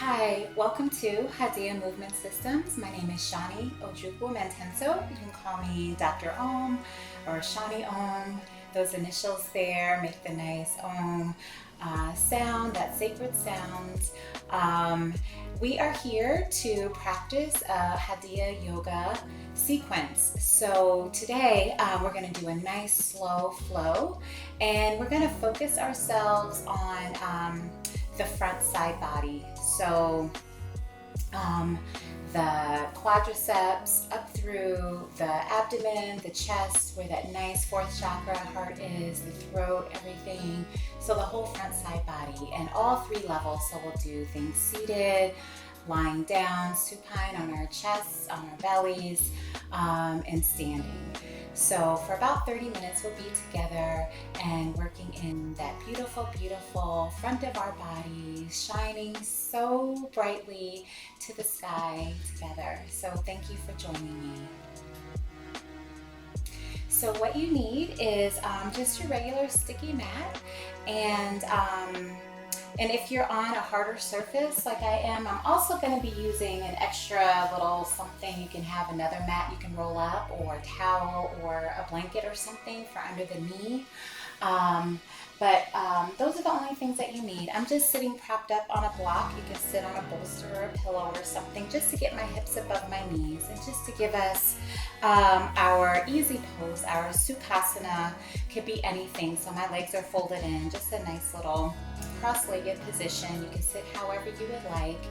Hi, welcome to Hadiya Movement Systems. My name is Shani Ojukwu Mantenso. You can call me Dr. Om or Shani Om. Those initials there make the nice Om sound, that sacred sound. We are here to practice a Hadiya yoga sequence. So today we're going to do a nice slow flow, and we're going to focus ourselves on the front side body. So the quadriceps up through the abdomen, the chest, where that nice fourth chakra heart is, the throat, everything. So the whole front side body, and all three levels. So we'll do things seated, lying down, supine on our chests, on our bellies, and standing. So for about 30 minutes, we'll be together and working in that beautiful, beautiful front of our bodies, shining so brightly to the sky together. So thank you for joining me. So what you need is just your regular sticky mat, and if you're on a harder surface like I am, I'm also going to be using an extra little something. You can have another mat you can roll up, or a towel, or a blanket or something for under the knee. But those are the only things that you need. I'm just sitting propped up on a block. You can sit on a bolster or a pillow or something, just to get my hips above my knees, and just to give us our easy pose. Our Sukhasana could be anything. So my legs are folded in, just a nice little cross-legged position. You can sit however you would like,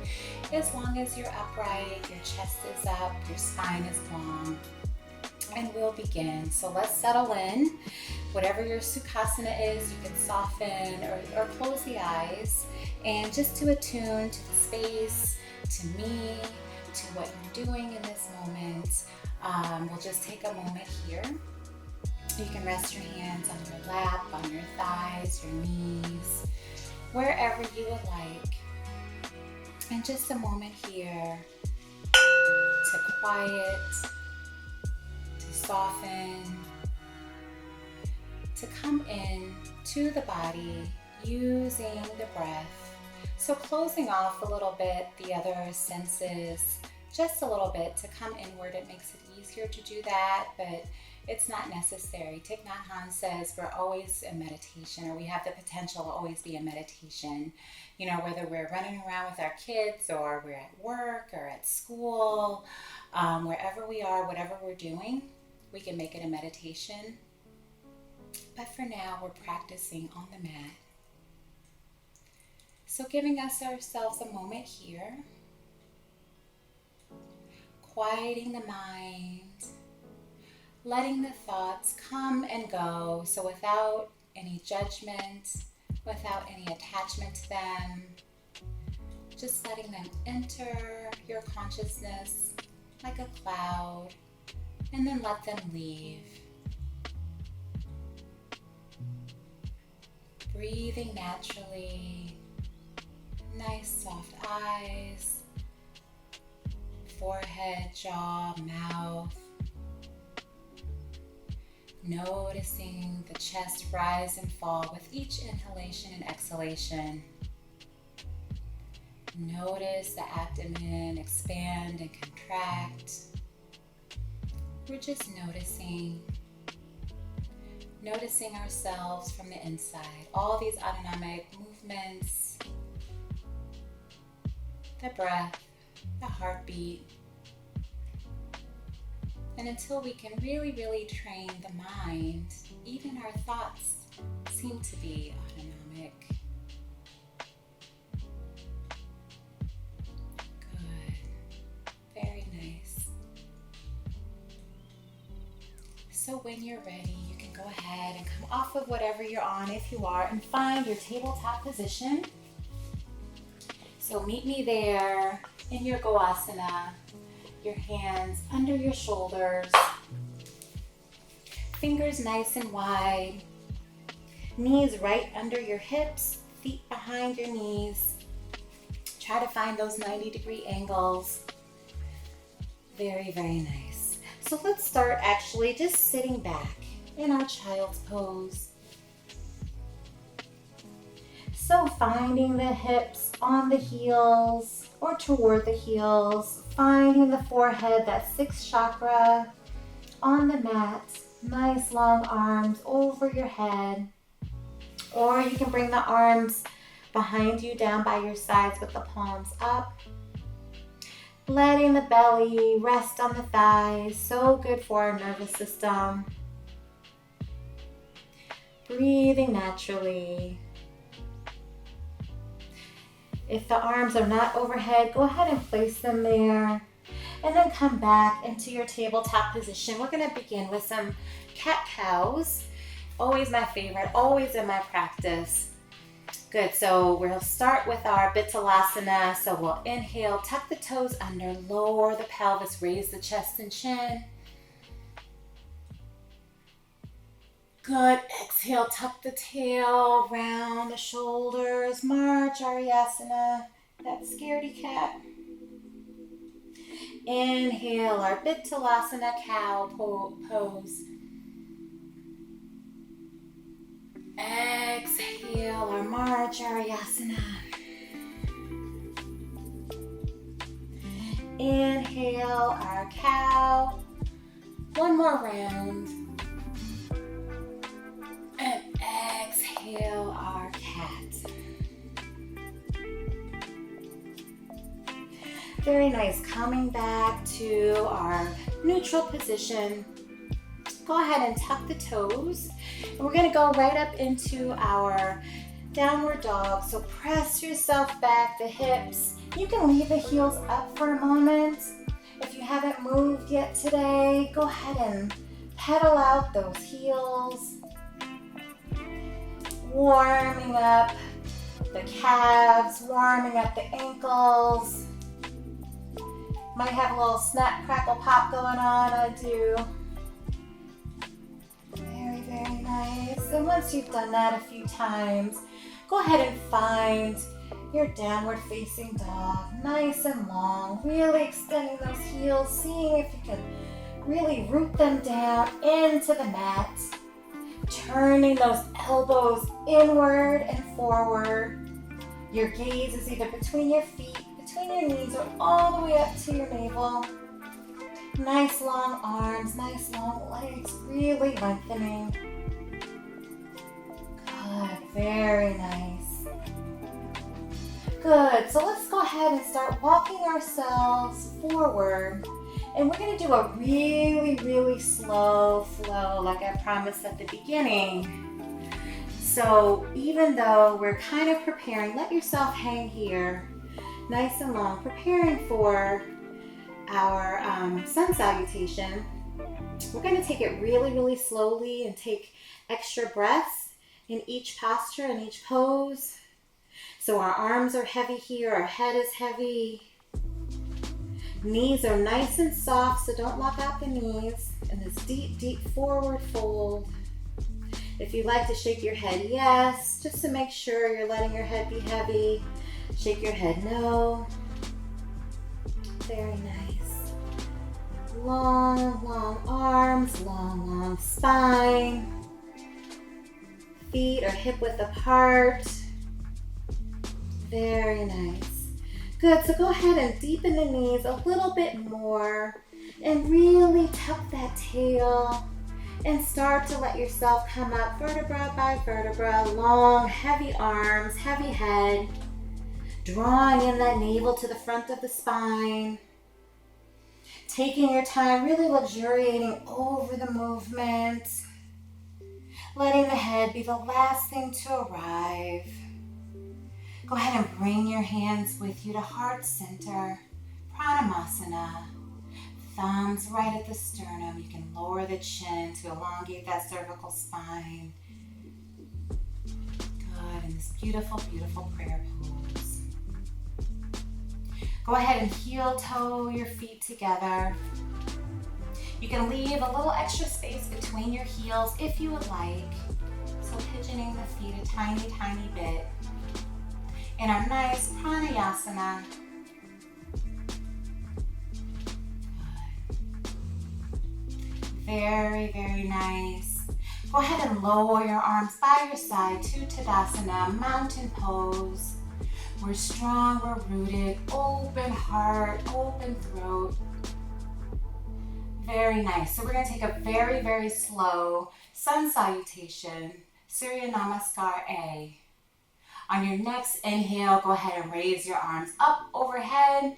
as long as you're upright, your chest is up, your spine is long. And we'll begin. So let's settle in. Whatever your Sukhasana is, you can soften or close the eyes, and just to attune to the space, to me, to what you're doing in this moment. We'll just take a moment here. You can rest your hands on your lap, on your thighs, your knees, wherever you would like. And just a moment here to quiet, to soften, to come in to the body using the breath. So closing off a little bit the other senses, just a little bit, to come inward. It makes it easier to do that, but it's not necessary. Thich Nhat Hanh says we're always in meditation, or we have the potential to always be in meditation. You know, whether we're running around with our kids, or we're at work or at school, wherever we are, whatever we're doing, we can make it a meditation. But for now, we're practicing on the mat. So giving ourselves a moment here, quieting the mind, letting the thoughts come and go, so without any judgment, without any attachment to them, just letting them enter your consciousness like a cloud, and then let them leave. Breathing naturally, nice soft eyes, forehead, jaw, mouth. Noticing the chest rise and fall with each inhalation and exhalation. Notice the abdomen expand and contract. We're just noticing ourselves from the inside. All these autonomic movements, the breath, the heartbeat. And until we can really, really train the mind, even our thoughts seem to be autonomic. Good. Very nice. So when you're ready, you can go ahead and come off of whatever you're on, if you are, and find your tabletop position. So meet me there in your Virasana. Your hands under your shoulders, fingers nice and wide, knees right under your hips, feet behind your knees. Try to find those 90-degree angles. Very, very nice. So let's start actually just sitting back in our child's pose. So finding the hips on the heels, or toward the heels, finding the forehead, that sixth chakra on the mat. Nice long arms over your head. Or you can bring the arms behind you, down by your sides with the palms up. Letting the belly rest on the thighs, so good for our nervous system. Breathing naturally. If the arms are not overhead, go ahead and place them there. And then come back into your tabletop position. We're going to begin with some cat-cows. Always my favorite, always in my practice. Good, so we'll start with our Virasana. So we'll inhale, tuck the toes under, lower the pelvis, raise the chest and chin. Good, exhale, tuck the tail, round the shoulders, Natarajasana, that scaredy cat. Inhale, our Virasana cow pose. Exhale, our Natarajasana. Inhale, our cow. One more round. And exhale, our cat. Very nice. Coming back to our neutral position. Go ahead and tuck the toes. And we're going to go right up into our downward dog. So press yourself back, the hips. You can leave the heels up for a moment. If you haven't moved yet today, go ahead and pedal out those heels. Warming up the calves, warming up the ankles. Might have a little snap, crackle, pop going on. I do. Very, very nice. And once you've done that a few times, go ahead and find your downward facing dog. Nice and long. Really extending those heels. Seeing if you can really root them down into the mat. Turning those elbows inward and forward. Your gaze is either between your feet, between your knees, or all the way up to your navel. Nice long arms, nice long legs, really lengthening. Good, very nice. Good, so let's go ahead and start walking ourselves forward. And we're going to do a really, really slow flow like I promised at the beginning. So even though we're kind of preparing, let yourself hang here nice and long, preparing for our Sun Salutation. We're going to take it really, really slowly and take extra breaths in each posture and each pose. So our arms are heavy here, our head is heavy. Knees are nice and soft, so don't lock out the knees. And this deep, deep forward fold. If you'd like to shake your head, yes, just to make sure you're letting your head be heavy. Shake your head, no. Very nice. Long, long arms, long, long spine. Feet are hip width apart. Very nice. Good, so go ahead and deepen the knees a little bit more and really tuck that tail and start to let yourself come up vertebra by vertebra, long, heavy arms, heavy head, drawing in that navel to the front of the spine, taking your time, really luxuriating over the movement, letting the head be the last thing to arrive. Go ahead and bring your hands with you to heart center, Pranayama. Thumbs right at the sternum. You can lower the chin to elongate that cervical spine. Good, and this beautiful, beautiful prayer pose. Go ahead and heel toe your feet together. You can leave a little extra space between your heels if you would like. So pigeoning the feet a tiny, tiny bit. In our nice pranayasana. Very, very nice. Go ahead and lower your arms by your side to Tadasana, mountain pose. We're strong, we're rooted, open heart, open throat. Very nice. So we're going to take a very, very slow Sun Salutation, Surya Namaskar A. On your next inhale, go ahead and raise your arms up overhead.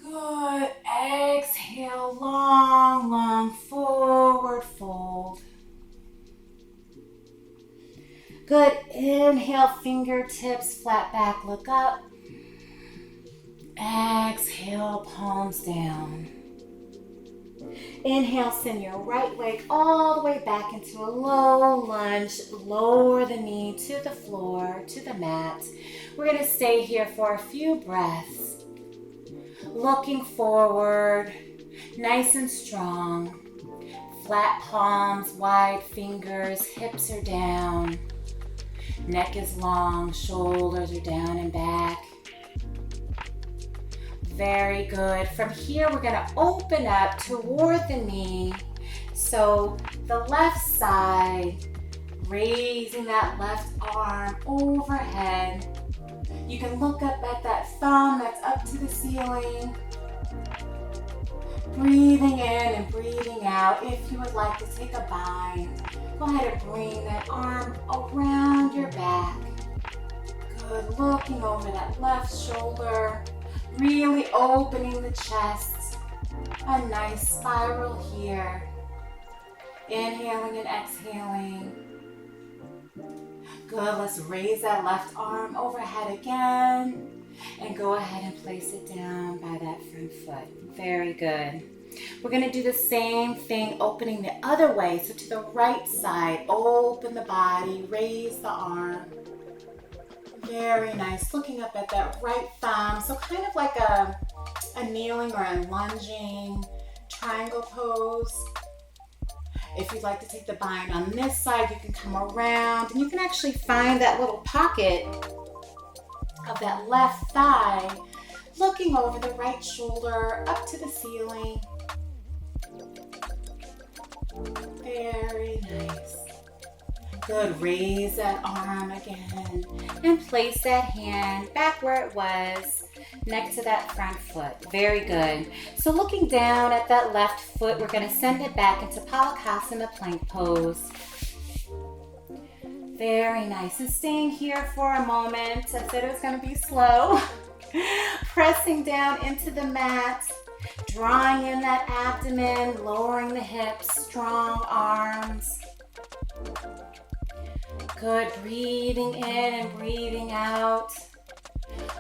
Good. Exhale, long, long forward fold. Good. Inhale, fingertips flat back, look up. Exhale, palms down. Inhale, send your right leg all the way back into a low lunge. Lower the knee to the floor, to the mat. We're going to stay here for a few breaths. Looking forward, nice and strong. Flat palms, wide fingers, hips are down. Neck is long, shoulders are down and back. Very good. From here, we're going to open up toward the knee. So the left side, raising that left arm overhead. You can look up at that thumb that's up to the ceiling. Breathing in and breathing out. If you would like to take a bind, go ahead and bring that arm around your back. Good. Looking over that left shoulder. Really opening the chest. A nice spiral here. Inhaling and exhaling. Good. Let's raise that left arm overhead again. And go ahead and place it down by that front foot. Very good. We're going to do the same thing, opening the other way. So to the right side, open the body, raise the arm. Very nice. Looking up at that right thumb. So kind of like a kneeling or a lunging triangle pose. If you'd like to take the bind on this side, you can come around and you can actually find that little pocket of that left thigh, looking over the right shoulder up to the ceiling. Very nice. Good. Raise that arm again and place that hand back where it was, next to that front foot. Very good. So looking down at that left foot, we're going to send it back into Sukhasana plank pose. Very nice. And staying here for a moment. I said it was going to be slow. Pressing down into the mat. Drawing in that abdomen, lowering the hips, strong arms. Good. Breathing in and breathing out.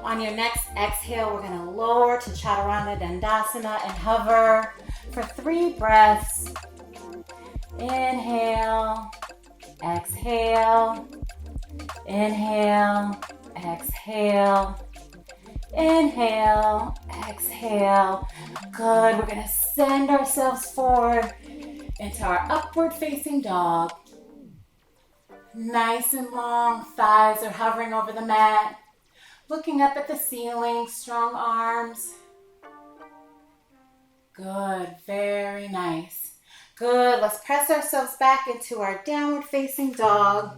On your next exhale, we're going to lower to Chaturanga Dandasana and hover for 3 breaths. Inhale, exhale, inhale, exhale, inhale, exhale. Good. We're going to send ourselves forward into our upward facing dog. Nice and long, thighs are hovering over the mat. Looking up at the ceiling, strong arms. Good, very nice. Good, let's press ourselves back into our downward facing dog.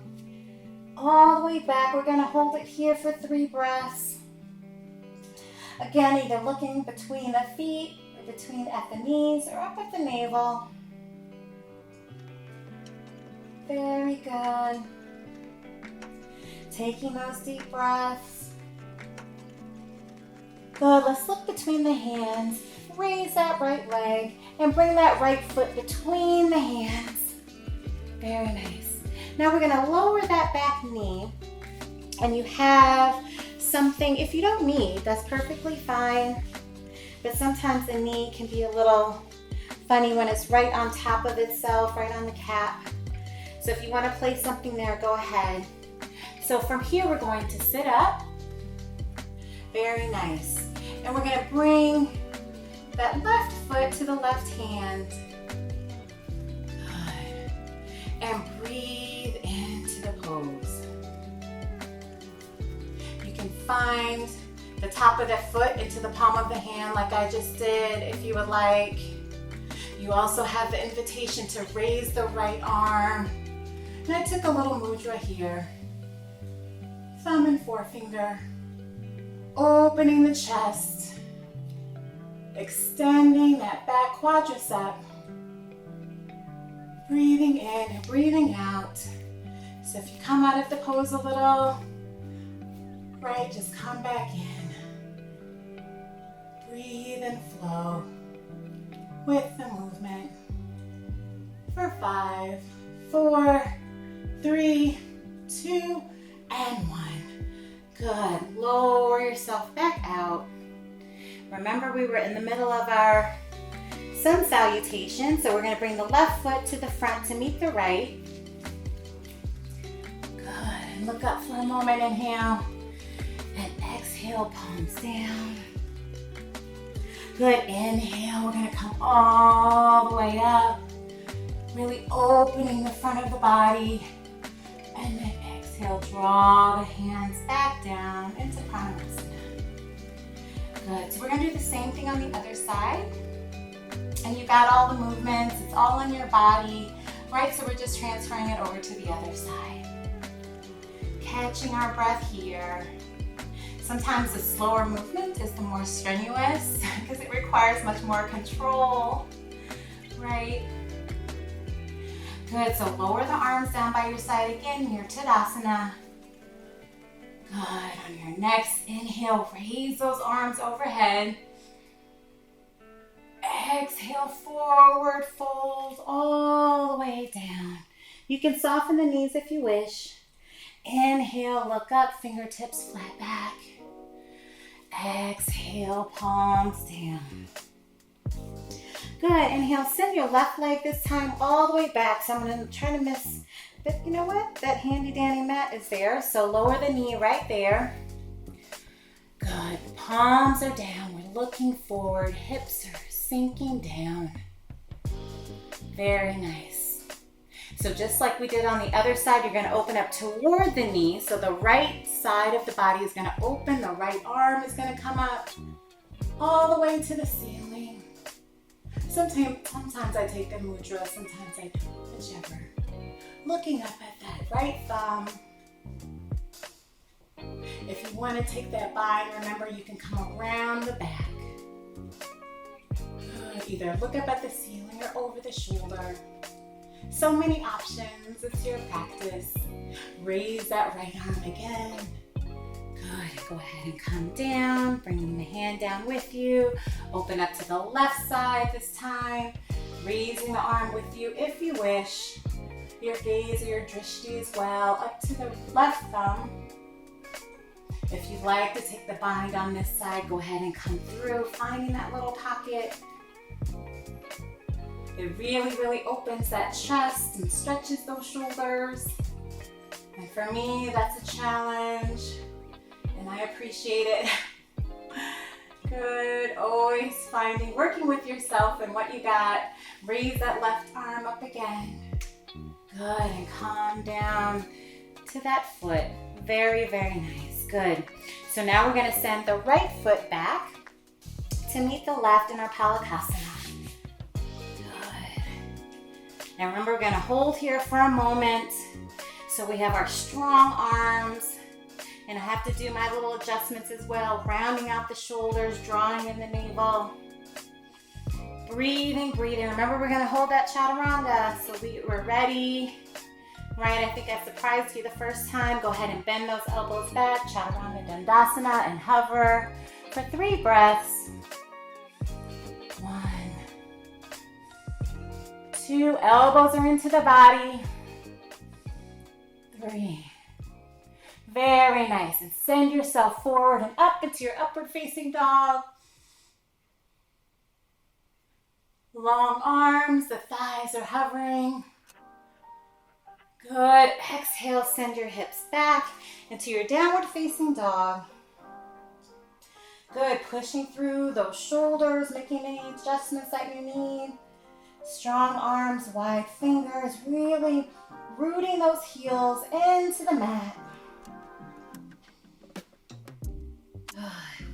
All the way back, we're gonna hold it here for 3 breaths. Again, either looking between the feet, or between at the knees, or up at the navel. Very good. Taking those deep breaths. Good, let's look between the hands. Raise that right leg and bring that right foot between the hands. Very nice. Now we're gonna lower that back knee, and you have something, if you don't need, that's perfectly fine, but sometimes the knee can be a little funny when it's right on top of itself, right on the cap. So if you want to place something there, go ahead. So from here, we're going to sit up. Very nice. And we're going to bring that left foot to the left hand. Good. And breathe into the pose. You can find the top of the foot into the palm of the hand like I just did if you would like. You also have the invitation to raise the right arm. And I took a little mudra here. thumb and forefinger. Opening the chest. Extending that back quadricep. Breathing in and breathing out. So if you come out of the pose a little, right, just come back in. Breathe and flow with the movement. For 5, 4, 3, 2, and 1. Good. Lower yourself back out. Remember, we were in the middle of our Sun Salutation, so we're going to bring the left foot to the front to meet the right. Good. And look up for a moment. Inhale. And exhale, palms down. Good. Inhale. We're going to come all the way up. Really opening the front of the body. And then exhale, draw the hands back down into Pranayama. Good. So we're going to do the same thing on the other side. And you got all the movements. It's all in your body, right? So we're just transferring it over to the other side. Catching our breath here. Sometimes the slower movement is the more strenuous because it requires much more control, right? Good. So lower the arms down by your side again, your Tadasana. Good. On your next inhale, raise those arms overhead. Exhale, forward fold all the way down. You can soften the knees if you wish. Inhale, look up, fingertips flat back. Exhale, palms down. Good. Inhale, send your left leg this time all the way back. So I'm going to try to miss, but you know what? That handy dandy mat is there. So lower the knee right there. Good. Palms are down. We're looking forward. Hips are sinking down. Very nice. So just like we did on the other side, you're going to open up toward the knee. So the right side of the body is going to open. The right arm is going to come up all the way to the ceiling. Sometimes I take the mudra, sometimes I don't, whichever. Looking up at that right thumb. If you want to take that bind, remember you can come around the back. Good. Either look up at the ceiling or over the shoulder. So many options. It's your practice. Raise that right arm again. Good. Go ahead and come down, bringing the hand down with you. Open up to the left side this time. Raising the arm with you if you wish. Your gaze or your drishti as well. Up to the left thumb. If you'd like to take the bind on this side, go ahead and come through, finding that little pocket. It really, really opens that chest and stretches those shoulders. And for me, that's a challenge. And I appreciate it. Good. Always working with yourself and what you got. Raise that left arm up again. Good. And calm down to that foot. Very, very nice. Good. So now we're going to send the right foot back to meet the left in our Palakasana. Good. Now remember, we're going to hold here for a moment. So we have our strong arms. And I have to do my little adjustments as well, rounding out the shoulders, drawing in the navel. Breathing, breathing. Remember, we're going to hold that chaturanga. So we're ready. Right, I think I surprised you the first time. Go ahead and bend those elbows back. Chaturanga Dandasana and hover for 3 breaths. 1, 2, elbows are into the body. 3. Very nice. And send yourself forward and up into your upward facing dog. Long arms, the thighs are hovering. Good. Exhale, send your hips back into your downward facing dog. Good. Pushing through those shoulders, making any adjustments that you need. Strong arms, wide fingers, really rooting those heels into the mat. Good.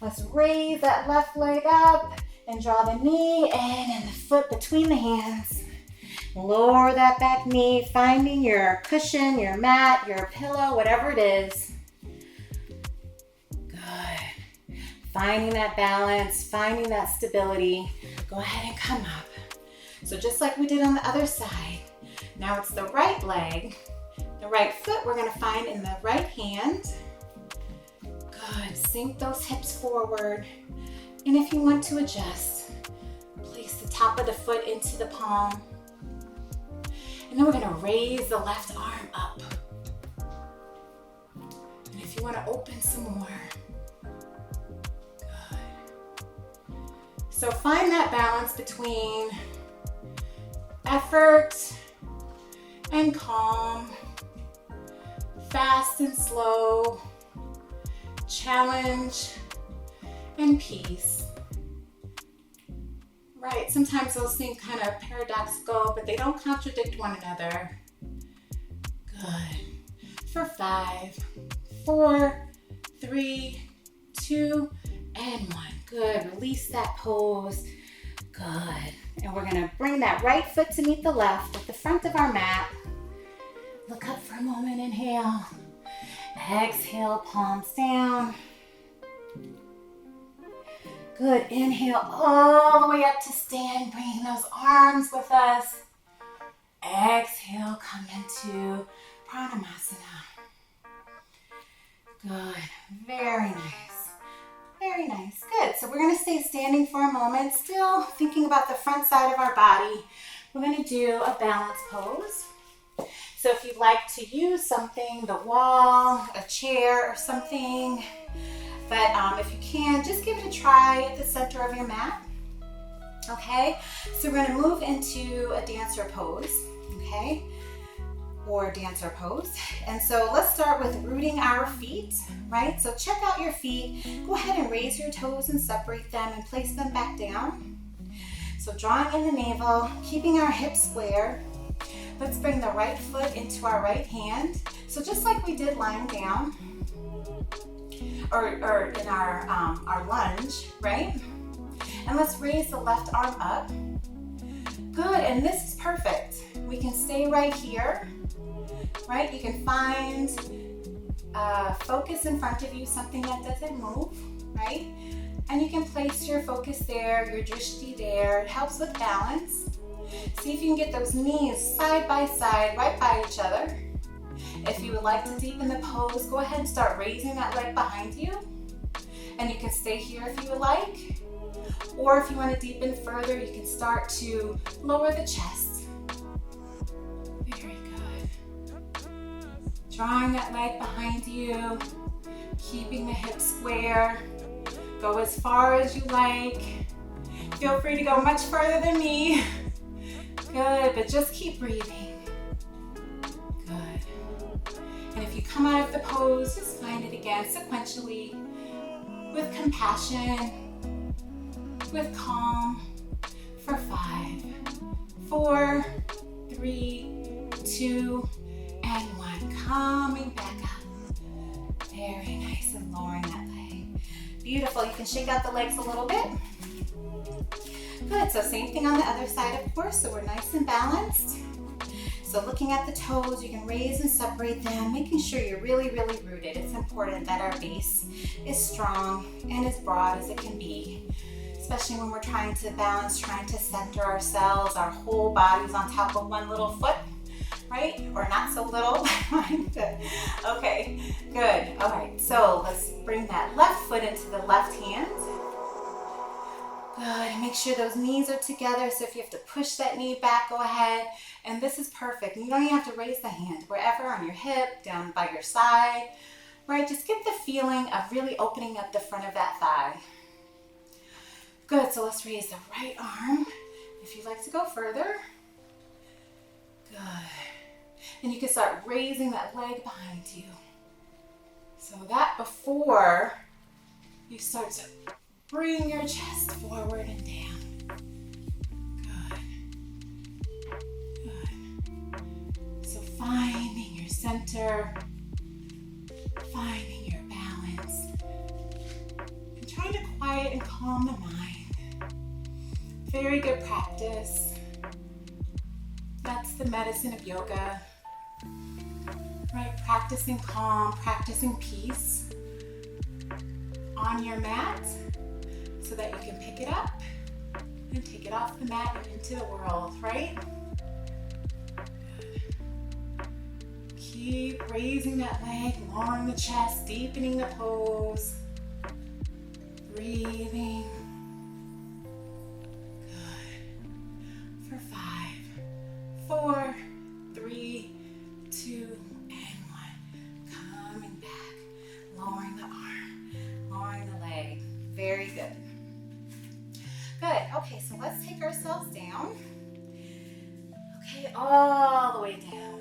Let's raise that left leg up and draw the knee in and the foot between the hands. Lower that back knee, finding your cushion, your mat, your pillow, whatever it is. Good. Finding that balance, finding that stability. Go ahead and come up. So just like we did on the other side, now it's the right leg, the right foot we're gonna find in the right hand. Good, sink those hips forward. And if you want to adjust, place the top of the foot into the palm. And then we're gonna raise the left arm up. And if you wanna open some more, good. So find that balance between effort and calm, fast and slow, challenge and peace. Right, sometimes those seem kind of paradoxical, but they don't contradict one another. Good. For 5, 4, 3, 2, and 1. Good, release that pose. Good. And we're gonna bring that right foot to meet the left at the front of our mat. Look up for a moment, inhale. Exhale, palms down. Good, inhale all the way up to stand, bringing those arms with us. Exhale, come into Pranayama. Good, very nice, very nice. Good, so we're gonna stay standing for a moment, still thinking about the front side of our body. We're gonna do a balance pose. So if you'd like to use something, the wall, a chair or something, but if you can, just give it a try at the center of your mat. Okay, so we're gonna move into a dancer pose, okay? Or dancer pose. And so let's start with rooting our feet, right? So check out your feet. Go ahead and raise your toes and separate them and place them back down. So drawing in the navel, keeping our hips square. Let's bring the right foot into our right hand. So just like we did lying down, or in our lunge, right? And let's raise the left arm up. Good, and this is perfect. We can stay right here, right? You can find focus in front of you, something that doesn't move, right? And you can place your focus there, your drishti there. It helps with balance. See if you can get those knees side by side, right by each other. If you would like to deepen the pose, go ahead and start raising that leg behind you. And you can stay here if you would like. Or if you want to deepen further, you can start to lower the chest. Very good. Drawing that leg behind you, keeping the hips square. Go as far as you like. Feel free to go much further than me. Good, but just keep breathing. Good. And if you come out of the pose, just find it again sequentially, with compassion, with calm, for 5, 4, 3, 2, and 1. Coming back up. Very nice, and lowering that leg. Beautiful, you can shake out the legs a little bit. Good, so same thing on the other side, of course, so we're nice and balanced. So looking at the toes, you can raise and separate them, making sure you're really, really rooted. It's important that our base is strong and as broad as it can be, especially when we're trying to balance, trying to center ourselves, our whole body's on top of one little foot, right? Or not so little. Good. Okay, good. All right, so let's bring that left foot into the left hand. Good, and make sure those knees are together. So if you have to push that knee back, go ahead. And this is perfect. You don't even have to raise the hand. Wherever, on your hip, down by your side, right? Just get the feeling of really opening up the front of that thigh. Good, so let's raise the right arm. If you'd like to go further. Good. And you can start raising that leg behind you. So that before you start to bring your chest forward and down. Good. Good. So finding your center, finding your balance, and trying to quiet and calm the mind. Very good practice. the medicine of yoga, right? Practicing calm, practicing peace on your mat so that you can pick it up and take it off the mat and into the world, right? Keep raising that leg, lowering the chest, deepening the pose. Breathing. Good. For 5, 4, 3, 2, and 1. Coming back. Lowering the arm. Lowering the leg. Very good. Good. Okay, so let's take ourselves down. Okay, all the way down.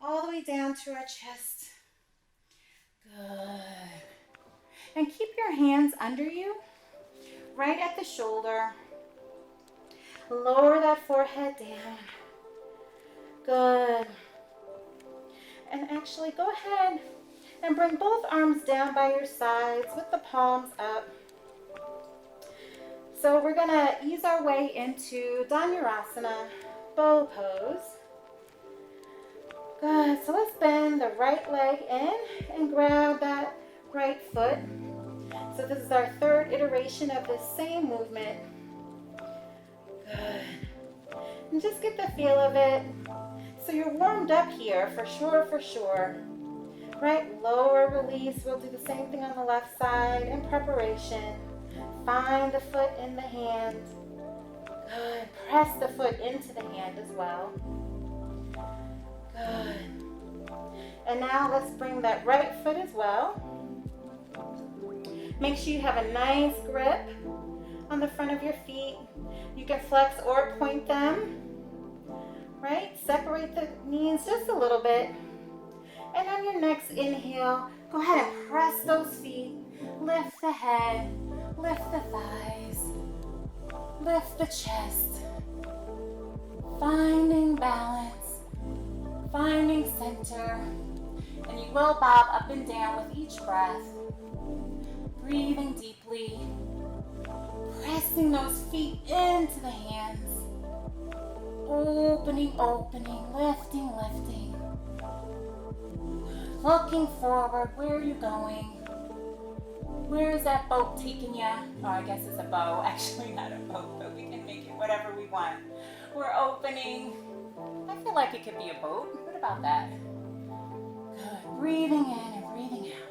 All the way down to our chest. Good. And keep your hands under you, right at the shoulder. Lower that forehead down. Good. And actually go ahead and bring both arms down by your sides with the palms up. So we're gonna ease our way into Dhanurasana Bow Pose. Good, so let's bend the right leg in and grab that right foot. So this is our third iteration of this same movement. Good. And just get the feel of it. So you're warmed up here for sure, for sure. Right, lower release. We'll do the same thing on the left side in preparation. Find the foot in the hand. Good. Press the foot into the hand as well. Good. And now let's bring that right foot as well. Make sure you have a nice grip on the front of your feet. You can flex or point them. Right? Separate the knees just a little bit. And on your next inhale, go ahead and press those feet. Lift the head. Lift the thighs. Lift the chest. Finding balance. Finding center, and you will bob up and down with each breath. Breathing deeply, pressing those feet into the hands. Opening, opening, lifting, lifting. Looking forward, where are you going? Where is that boat taking you? Oh, I guess it's a bow, actually not a boat, but we can make it whatever we want. We're opening. I feel like it could be a boat. What about that? Good. Breathing in and breathing out.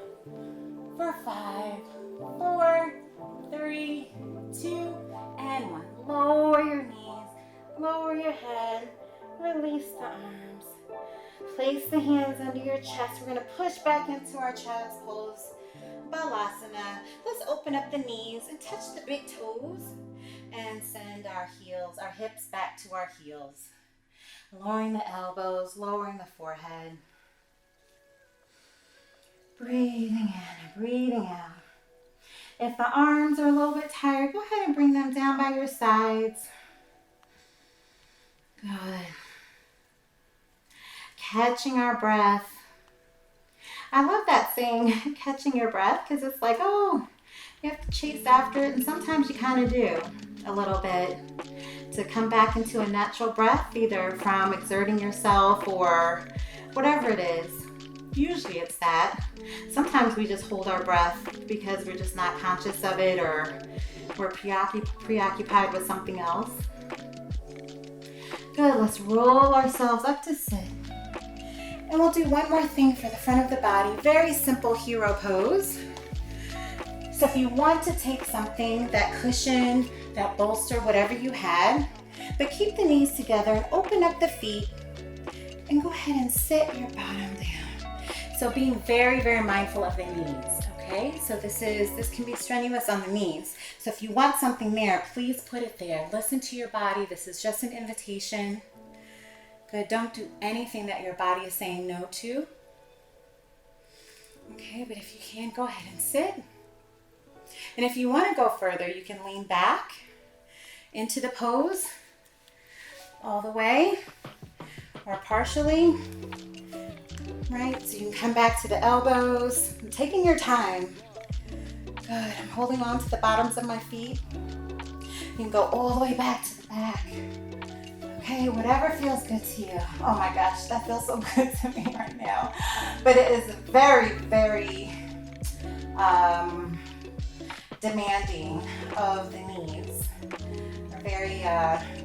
For 5, 4, 3, 2, and 1. Lower your knees. Lower your head. Release the arms. Place the hands under your chest. We're going to push back into our child's pose. Balasana. Let's open up the knees and touch the big toes. And send our heels, our hips back to our heels. Lowering the elbows, lowering the forehead. Breathing in and breathing out. If the arms are a little bit tired, go ahead and bring them down by your sides. Good. Catching our breath. I love that saying, catching your breath, because it's like, oh, you have to chase after it, and sometimes you kind of do a little bit to come back into a natural breath, either from exerting yourself or whatever it is. Usually it's that. Sometimes we just hold our breath because we're just not conscious of it, or we're preoccupied with something else. Good, let's roll ourselves up to sit. And we'll do one more thing for the front of the body. Very simple hero pose. So if you want to take something, that cushion, that bolster, whatever you had, but keep the knees together and open up the feet and go ahead and sit your bottom down. So being very, very mindful of the knees, okay? So this can be strenuous on the knees. So if you want something there, please put it there. Listen to your body. This is just an invitation. Good, don't do anything that your body is saying no to. Okay, but if you can, go ahead and sit. And if you want to go further, you can lean back into the pose all the way or partially, right? So you can come back to the elbows. I'm taking your time. Good. I'm holding on to the bottoms of my feet. You can go all the way back to the back. Okay, whatever feels good to you. Oh my gosh, that feels so good to me right now. But it is very, very demanding of the knees. They're very,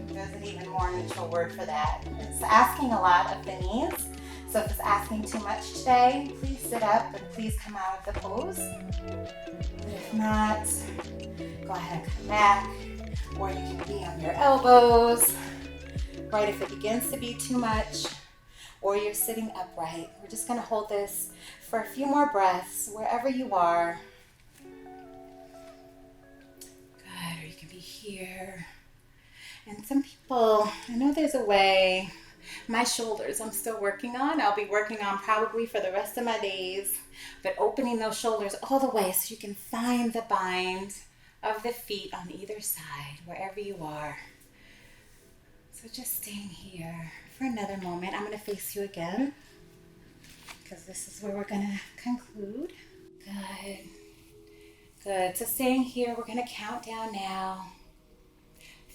there's an even more neutral word for that. It's asking a lot of the knees. So if it's asking too much today, please sit up and please come out of the pose. But if not, go ahead and come back, or you can be on your elbows. Right, if it begins to be too much, or you're sitting upright. We're just going to hold this for a few more breaths, wherever you are. Good, or you can be here. And some people, I know there's a way. My shoulders, I'm still working on. I'll be working on probably for the rest of my days, but opening those shoulders all the way so you can find the bind of the feet on either side, wherever you are. So just staying here for another moment. I'm going to face you again because this is where we're going to conclude. Good. Good. So staying here, we're going to count down now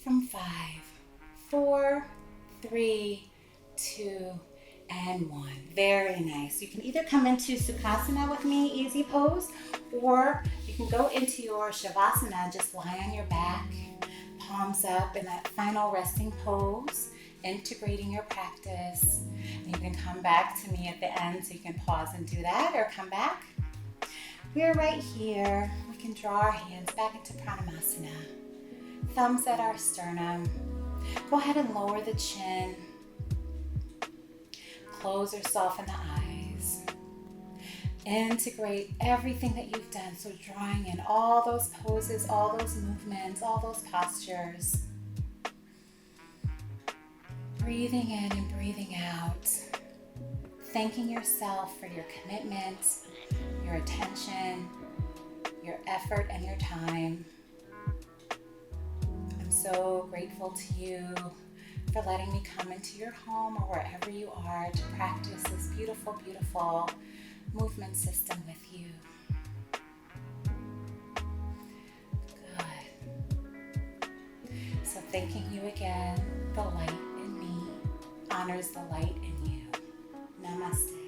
from 5, 4, 3, 2, and 1. Very nice. You can either come into Sukhasana with me, easy pose, or you can go into your Savasana, just lie on your back, palms up in that final resting pose, integrating your practice. And you can come back to me at the end, so you can pause and do that, or come back. We're right here. We can draw our hands back into Pranayama. Thumbs at our sternum. Go ahead and lower the chin. Close or soften the eyes. Integrate everything that you've done. So drawing in all those poses, all those movements, all those postures. Breathing in and breathing out. Thanking yourself for your commitment, your attention, your effort, and your time. I'm so grateful to you for letting me come into your home or wherever you are to practice this beautiful, beautiful movement system with you. Good. So thanking you again, the light in me honors the light in you. Namaste.